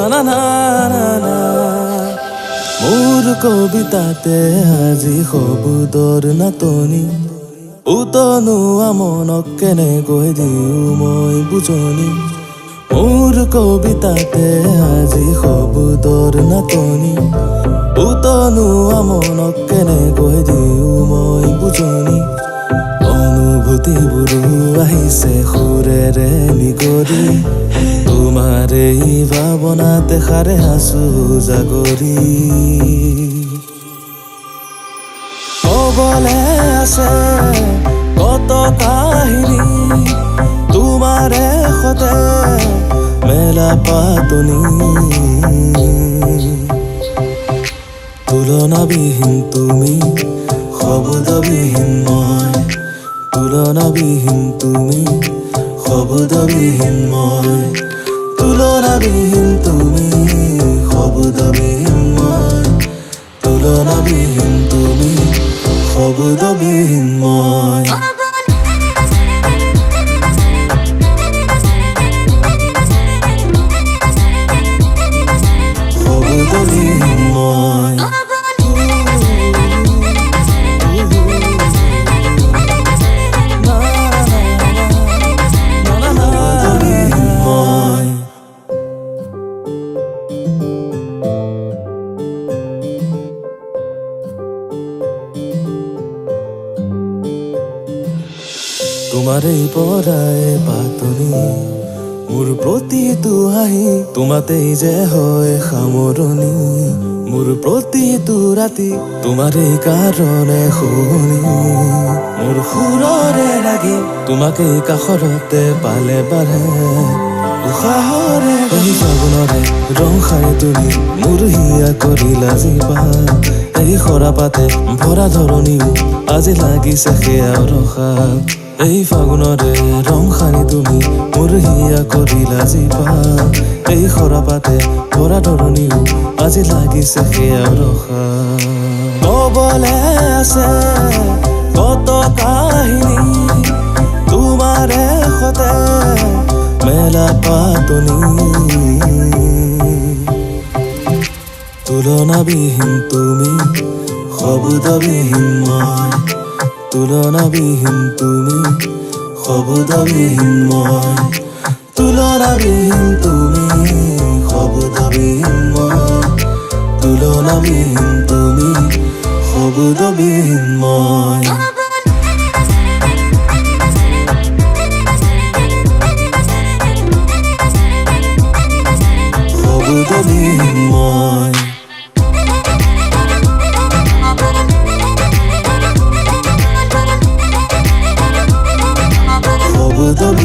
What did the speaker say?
না না না না না মোৰ কবিতাতে আজি শব্দৰ নাটনি উতনুৱা মনক কেনেকৈ দিওঁ মই বুজনি মোৰ কবিতাতে আজি শব্দৰ নাটনি উতনুৱা মনক কেনেকৈ দিওঁ মই বুজনি অনুভূতিবোৰো আহিছে সুৰেৰে নিগৰি তোমাৰ এই ভাৱনাতে সাৰে আছো জাগৰি ক'বলে আছে কত কাহিনী তোমাৰে সতে মেলা পাতনি তুলনাবিহীন তুমি শব্দবিহীন মই তুলনাবিহীন তুমি শব্দবিহীন মই তুলনাবিহীন তুমি শব্দবিহীন মই তুলনাবিহীন তুমি শব্দবিহীন মই শব্দবিহীন মই তোমাৰে পৰাই পাতনি মোৰ প্ৰতিটো হাঁহি তোমাতেই যে হয় সামৰণি মোৰ প্ৰতিটো ৰাতি তোমাৰে কাৰণে শুনি মোৰ সুৰৰে লাগি তোমাকে কাষৰতে পালে বাঢ়ে উশাহৰে এই ফাগুনৰে ৰং সাৰি তুমি মোৰ হিয়া কৰিলা জিপা এই সৰাপাতে ভৰা ধৰণিও আজি লাগিছে সেয়া ৰখা এই ফাগুনৰে ৰং সানি তুমি মোৰ হিয়া কৰিলা জিপা এই সৰাপাতে ভৰা ধৰণিও আজি লাগিছে সেয়া ৰখা ক'বলে আছে কত কাহিনী তোমাৰে সতে মেলা পাতনি তুলনাবিহীন তুমি শব্দবিহীন মই তুলনাবিহীন তুমি শব্দবিহীন মই তুলনাবিহীন তুমি শব্দবিহীন মই তুলনাবিহীন তুমি শব্দবিহীন মই শব্দবিহীন মই শব্দবিহীন